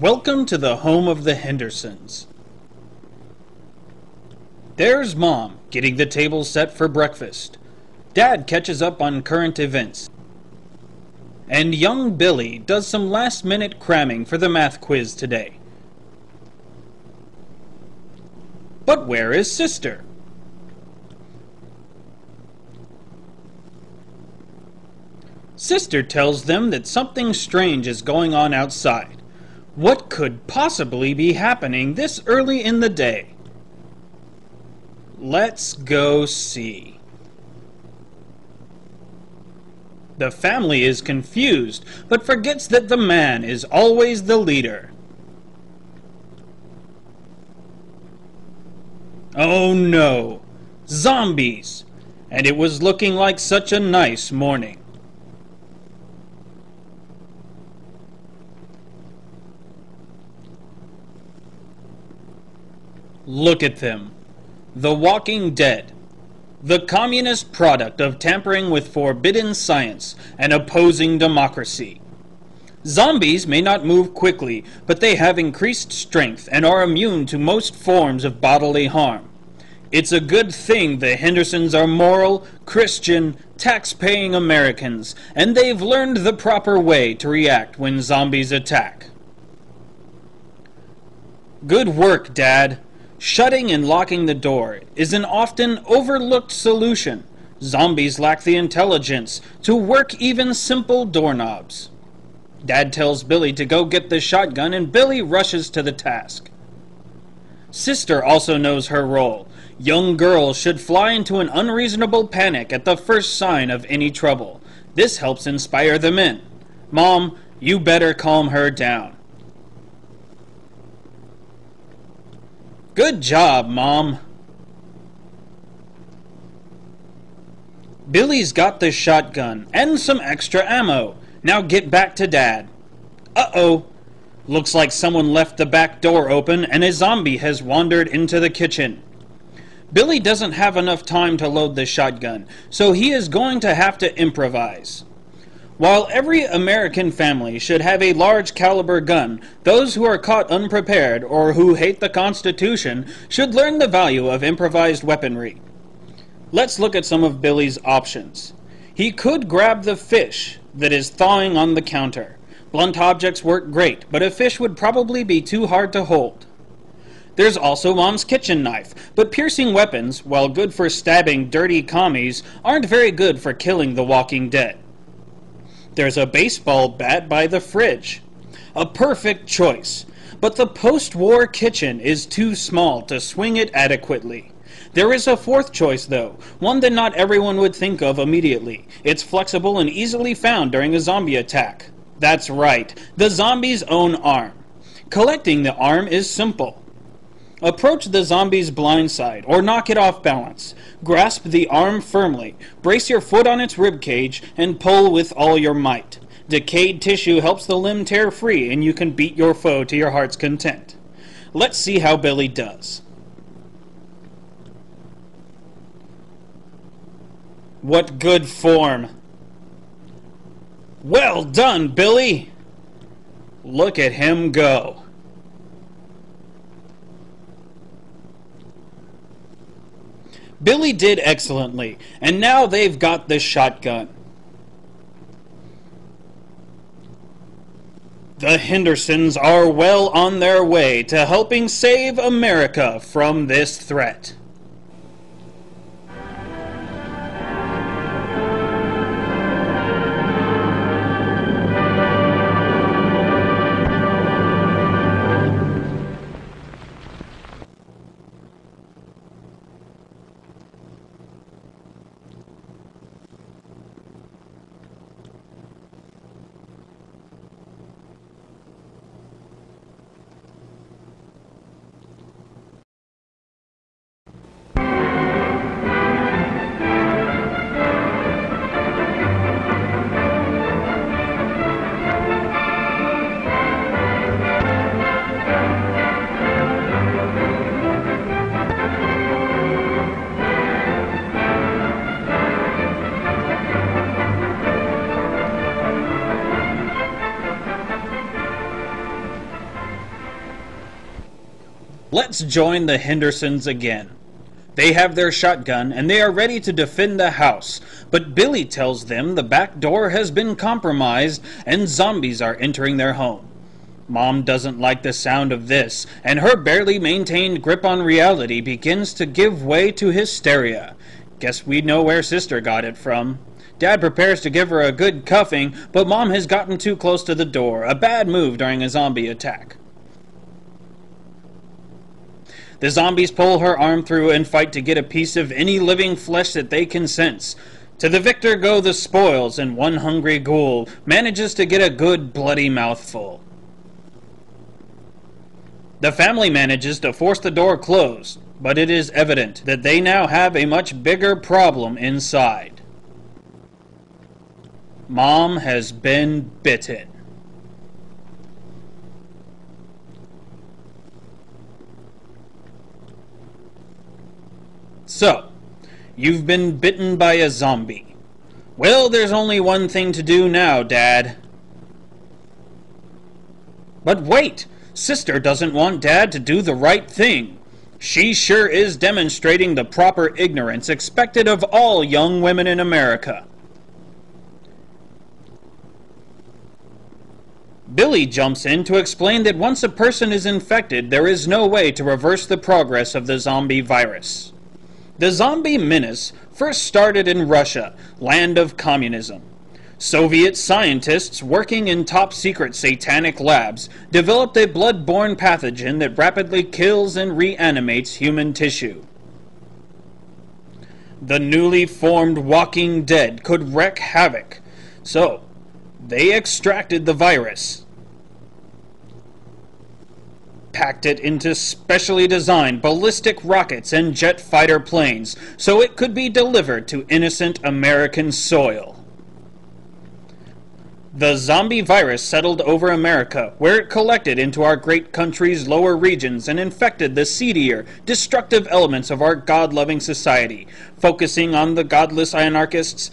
Welcome to the home of the Hendersons. There's Mom, getting the table set for breakfast. Dad catches up on current events. And young Billy does some last-minute cramming for the math quiz today. But where is Sister? Sister tells them that something strange is going on outside. What could possibly be happening this early in the day? Let's go see. The family is confused, but forgets that the man is always the leader. Oh no! Zombies! And it was looking like such a nice morning. Look at them. The Walking Dead. The communist product of tampering with forbidden science and opposing democracy. Zombies may not move quickly, but they have increased strength and are immune to most forms of bodily harm. It's a good thing the Hendersons are moral, Christian, tax-paying Americans, and they've learned the proper way to react when zombies attack. Good work, Dad. Shutting and locking the door is an often overlooked solution. Zombies lack the intelligence to work even simple doorknobs. Dad tells Billy to go get the shotgun and Billy rushes to the task. Sister also knows her role. Young girls should fly into an unreasonable panic at the first sign of any trouble. This helps inspire the men. Mom, you better calm her down. Good job, Mom. Billy's got the shotgun and some extra ammo. Now get back to Dad. Uh-oh. Looks like someone left the back door open and a zombie has wandered into the kitchen. Billy doesn't have enough time to load the shotgun, so he is going to have to improvise. While every American family should have a large caliber gun, those who are caught unprepared or who hate the Constitution should learn the value of improvised weaponry. Let's look at some of Billy's options. He could grab the fish that is thawing on the counter. Blunt objects work great, but a fish would probably be too hard to hold. There's also Mom's kitchen knife, but piercing weapons, while good for stabbing dirty commies, aren't very good for killing the Walking Dead. There's a baseball bat by the fridge. A perfect choice, but the post-war kitchen is too small to swing it adequately. There is a fourth choice, though, one that not everyone would think of immediately. It's flexible and easily found during a zombie attack. That's right, the zombie's own arm. Collecting the arm is simple. Approach the zombie's blind side, or knock it off balance. Grasp the arm firmly, brace your foot on its ribcage, and pull with all your might. Decayed tissue helps the limb tear free, and you can beat your foe to your heart's content. Let's see how Billy does. What good form! Well done, Billy! Look at him go. Billy did excellently, and now they've got the shotgun. The Hendersons are well on their way to helping save America from this threat. let's join the Hendersons again. They have their shotgun and they are ready to defend the house, but Billy tells them the back door has been compromised and zombies are entering their home. Mom doesn't like the sound of this, and her barely maintained grip on reality begins to give way to hysteria. Guess we know where Sister got it from. Dad prepares to give her a good cuffing, but Mom has gotten too close to the door, a bad move during a zombie attack. The zombies pull her arm through and fight to get a piece of any living flesh that they can sense. To the victor go the spoils, and one hungry ghoul manages to get a good bloody mouthful. The family manages to force the door closed, but it is evident that they now have a much bigger problem inside. Mom has been bitten. So, you've been bitten by a zombie. Well, there's only one thing to do now, Dad. But wait! Sister doesn't want Dad to do the right thing. She sure is demonstrating the proper ignorance expected of all young women in America. Billy jumps in to explain that once a person is infected, there is no way to reverse the progress of the zombie virus. The Zombie Menace first started in Russia, land of communism. Soviet scientists working in top-secret satanic labs developed a blood-borne pathogen that rapidly kills and reanimates human tissue. The newly formed Walking Dead could wreak havoc, so they extracted the virus, packed it into specially designed ballistic rockets and jet fighter planes so it could be delivered to innocent American soil. The zombie virus settled over America, where it collected into our great country's lower regions and infected the seedier, destructive elements of our God-loving society, focusing on the godless anarchists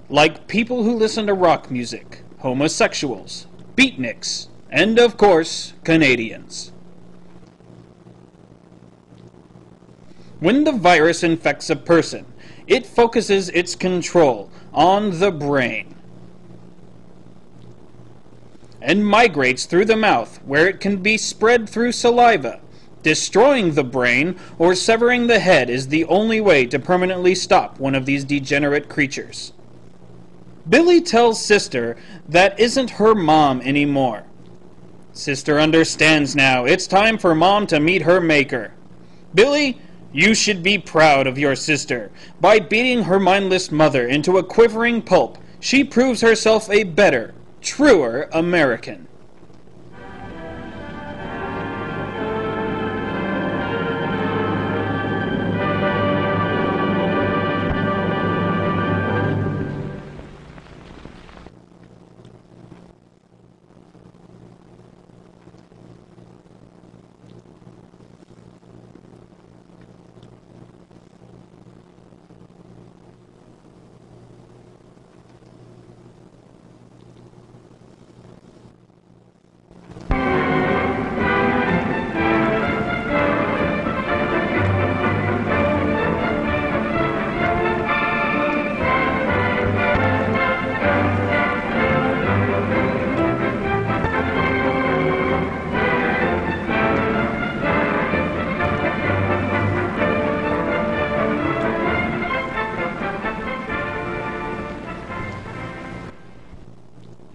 like people who listen to rock music, homosexuals, beatniks, and of course, Canadians. When the virus infects a person, it focuses its control on the brain and migrates through the mouth, where it can be spread through saliva. Destroying the brain or severing the head is the only way to permanently stop one of these degenerate creatures. Billy tells Sister that isn't her mom anymore. Sister understands now. It's time for Mom to meet her maker. Billy, you should be proud of your sister. By beating her mindless mother into a quivering pulp, she proves herself a better, truer American.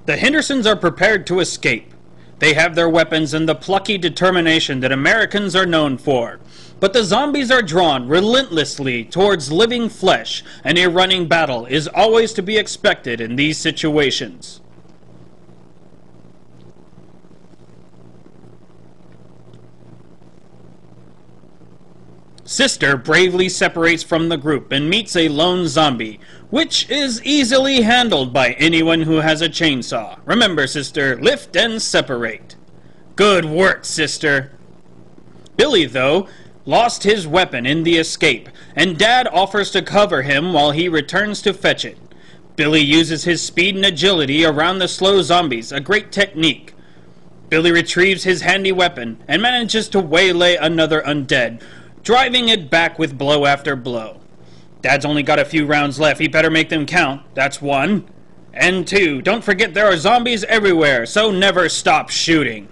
The Hendersons are prepared to escape. They have their weapons and the plucky determination that Americans are known for. But the zombies are drawn relentlessly towards living flesh, and a running battle is always to be expected in these situations. Sister bravely separates from the group and meets a lone zombie, which is easily handled by anyone who has a chainsaw. Remember, Sister, lift and separate. Good work, Sister. Billy, though, lost his weapon in the escape, and Dad offers to cover him while he returns to fetch it. Billy uses his speed and agility around the slow zombies, a great technique. Billy retrieves his handy weapon and manages to waylay another undead, driving it back with blow after blow. Dad's only got a few rounds left, he better make them count. That's one. And two, don't forget there are zombies everywhere, so never stop shooting.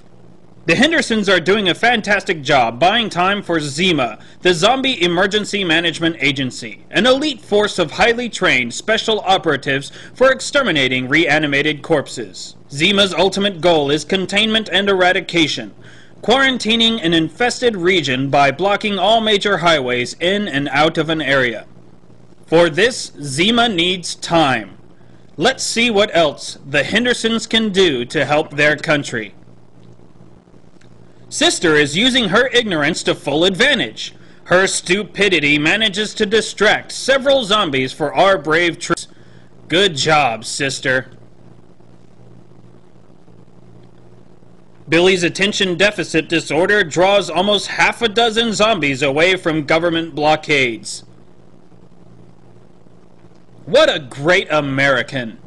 The Hendersons are doing a fantastic job buying time for Zima, the Zombie Emergency Management Agency, an elite force of highly trained special operatives for exterminating reanimated corpses. Zima's ultimate goal is containment and eradication, quarantining an infested region by blocking all major highways in and out of an area. For this, Zima needs time. Let's see what else the Hendersons can do to help their country. Sister is using her ignorance to full advantage. Her stupidity manages to distract several zombies for our brave troops. Good job, Sister. Billy's attention deficit disorder draws almost half a dozen zombies away from government blockades. What a great American!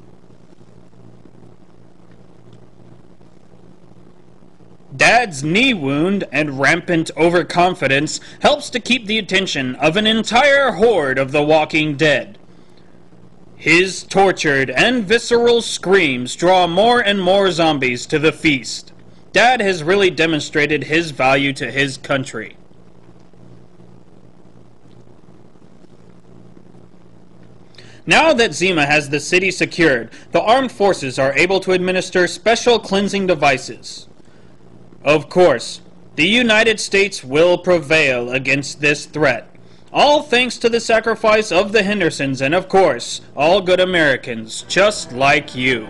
Dad's knee wound and rampant overconfidence helps to keep the attention of an entire horde of the Walking Dead. His tortured and visceral screams draw more and more zombies to the feast. Dad has really demonstrated his value to his country. Now that Zima has the city secured, the armed forces are able to administer special cleansing devices. Of course, the United States will prevail against this threat, all thanks to the sacrifice of the Hendersons and, of course, all good Americans just like you.